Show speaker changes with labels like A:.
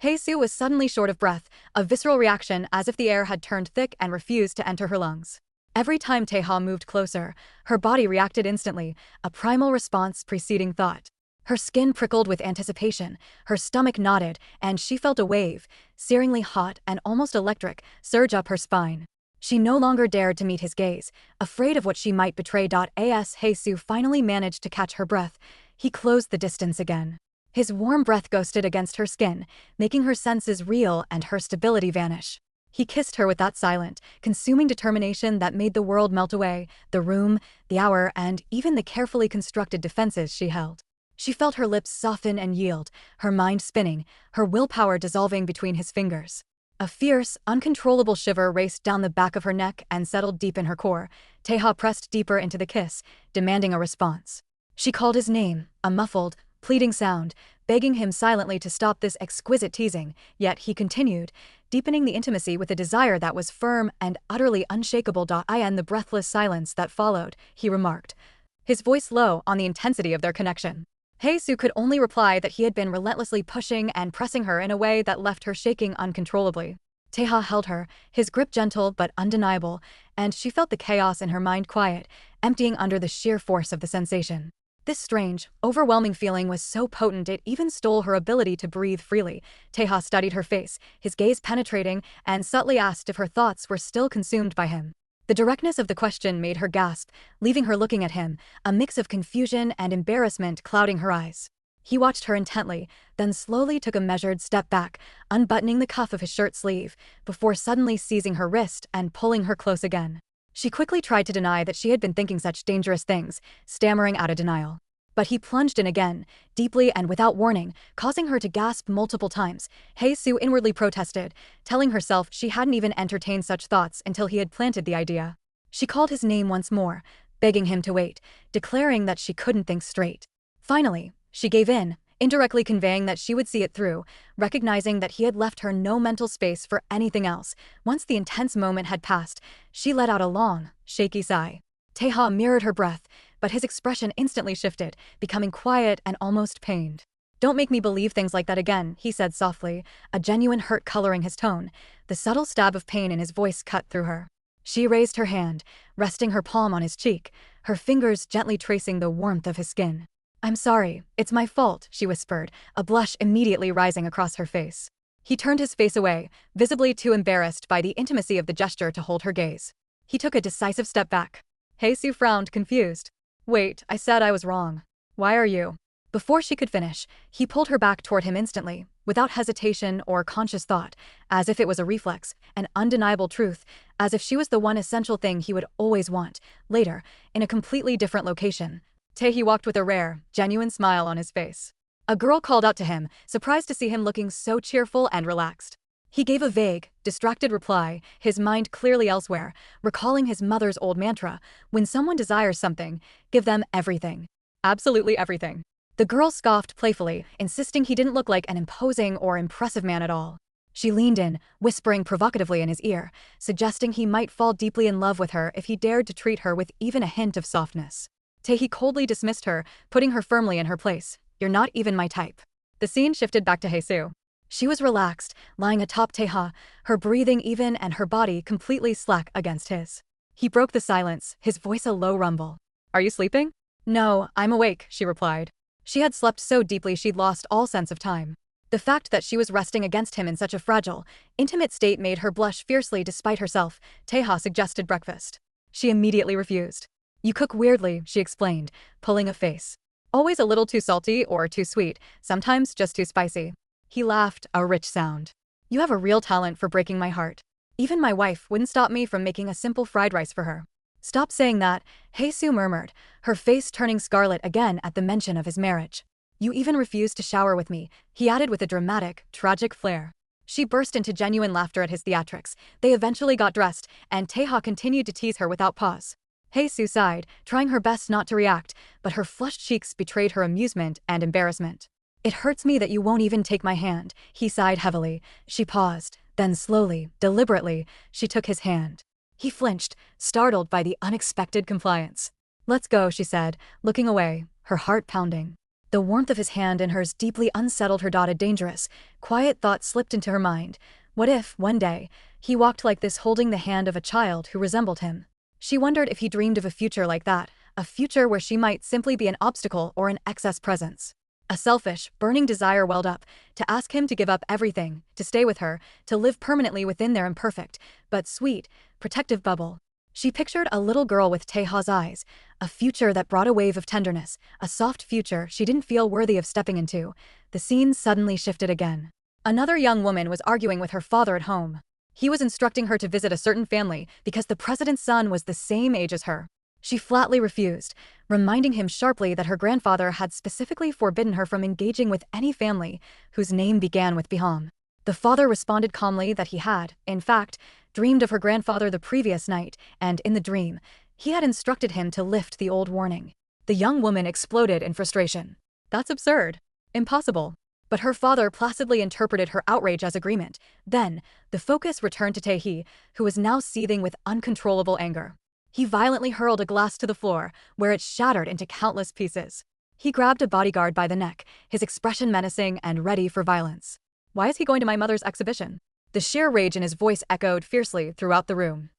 A: Hae-soo was suddenly short of breath, a visceral reaction as if the air had turned thick and refused to enter her lungs. Every time Tae-ha moved closer, her body reacted instantly, a primal response preceding thought. Her skin prickled with anticipation, her stomach knotted, and she felt a wave, searingly hot and almost electric, surge up her spine. She no longer dared to meet his gaze, afraid of what she might betray. As Hae-soo finally managed to catch her breath, he closed the distance again. His warm breath ghosted against her skin, making her senses reel and her stability vanish. He kissed her with that silent, consuming determination that made the world melt away, the room, the hour, and even the carefully constructed defenses she held. She felt her lips soften and yield, her mind spinning, her willpower dissolving between his fingers. A fierce, uncontrollable shiver raced down the back of her neck and settled deep in her core. Tae-ha pressed deeper into the kiss, demanding a response. She called his name, a muffled, pleading sound, begging him silently to stop this exquisite teasing, yet he continued, deepening the intimacy with a desire that was firm and utterly unshakable. In the breathless silence that followed, he remarked, his voice low on the intensity of their connection. Hae-soo could only reply that he had been relentlessly pushing and pressing her in a way that left her shaking uncontrollably. Tae-ha held her, his grip gentle but undeniable, and she felt the chaos in her mind quiet, emptying under the sheer force of the sensation. This strange, overwhelming feeling was so potent it even stole her ability to breathe freely. Tae-ha studied her face, his gaze penetrating, and subtly asked if her thoughts were still consumed by him. The directness of the question made her gasp, leaving her looking at him, a mix of confusion and embarrassment clouding her eyes. He watched her intently, then slowly took a measured step back, unbuttoning the cuff of his shirt sleeve, before suddenly seizing her wrist and pulling her close again. She quickly tried to deny that she had been thinking such dangerous things, stammering out a denial. But he plunged in again, deeply and without warning, causing her to gasp multiple times. Hae-soo inwardly protested, telling herself she hadn't even entertained such thoughts until he had planted the idea. She called his name once more, begging him to wait, declaring that she couldn't think straight. Finally, she gave in, indirectly conveying that she would see it through, recognizing that he had left her no mental space for anything else. Once the intense moment had passed, she let out a long, shaky sigh. Tae-ha mirrored her breath, but his expression instantly shifted, becoming quiet and almost pained. "Don't make me believe things like that again," he said softly, a genuine hurt coloring his tone. The subtle stab of pain in his voice cut through her. She raised her hand, resting her palm on his cheek, her fingers gently tracing the warmth of his skin. "I'm sorry, it's my fault," she whispered, a blush immediately rising across her face. He turned his face away, visibly too embarrassed by the intimacy of the gesture to hold her gaze. He took a decisive step back. Hae-soo frowned, confused. "Wait, I said I was wrong. Why are you?" Before she could finish, he pulled her back toward him instantly, without hesitation or conscious thought, as if it was a reflex, an undeniable truth, as if she was the one essential thing he would always want, later, in a completely different location. Tae walked with a rare, genuine smile on his face. A girl called out to him, surprised to see him looking so cheerful and relaxed. He gave a vague, distracted reply, his mind clearly elsewhere, recalling his mother's old mantra, when someone desires something, give them everything. Absolutely everything. The girl scoffed playfully, insisting he didn't look like an imposing or impressive man at all. She leaned in, whispering provocatively in his ear, suggesting he might fall deeply in love with her if he dared to treat her with even a hint of softness. Tae coldly dismissed her, putting her firmly in her place. "You're not even my type." The scene shifted back to Hae-soo. She was relaxed, lying atop Tae-ha, her breathing even and her body completely slack against his. He broke the silence, his voice a low rumble. "Are you sleeping?" "No, I'm awake," she replied. She had slept so deeply she'd lost all sense of time. The fact that she was resting against him in such a fragile, intimate state made her blush fiercely despite herself. Tae suggested breakfast. She immediately refused. "You cook weirdly," she explained, pulling a face. "Always a little too salty or too sweet, sometimes just too spicy." He laughed, a rich sound. "You have a real talent for breaking my heart. Even my wife wouldn't stop me from making a simple fried rice for her." "Stop saying that," Hae-soo murmured, her face turning scarlet again at the mention of his marriage. "You even refused to shower with me," he added with a dramatic, tragic flair. She burst into genuine laughter at his theatrics. They eventually got dressed, and Tae continued to tease her without pause. Hae-soo sighed, trying her best not to react, but her flushed cheeks betrayed her amusement and embarrassment. "It hurts me that you won't even take my hand," he sighed heavily. She paused, then slowly, deliberately, she took his hand. He flinched, startled by the unexpected compliance. "Let's go," she said, looking away, her heart pounding. The warmth of his hand in hers deeply unsettled her. A dangerous, quiet thought slipped into her mind. What if, one day, he walked like this, holding the hand of a child who resembled him? She wondered if he dreamed of a future like that, a future where she might simply be an obstacle or an excess presence. A selfish, burning desire welled up, to ask him to give up everything, to stay with her, to live permanently within their imperfect, but sweet, protective bubble. She pictured a little girl with Taeha's eyes, a future that brought a wave of tenderness, a soft future she didn't feel worthy of stepping into. The scene suddenly shifted again. Another young woman was arguing with her father at home. He was instructing her to visit a certain family because the president's son was the same age as her. She flatly refused, reminding him sharply that her grandfather had specifically forbidden her from engaging with any family whose name began with Biham. The father responded calmly that he had, in fact, dreamed of her grandfather the previous night, and in the dream, he had instructed him to lift the old warning. The young woman exploded in frustration. That's absurd. Impossible. But her father placidly interpreted her outrage as agreement. Then, the focus returned to Taehi, who was now seething with uncontrollable anger. He violently hurled a glass to the floor, where it shattered into countless pieces. He grabbed a bodyguard by the neck, his expression menacing and ready for violence. Why is he going to my mother's exhibition? The sheer rage in his voice echoed fiercely throughout the room.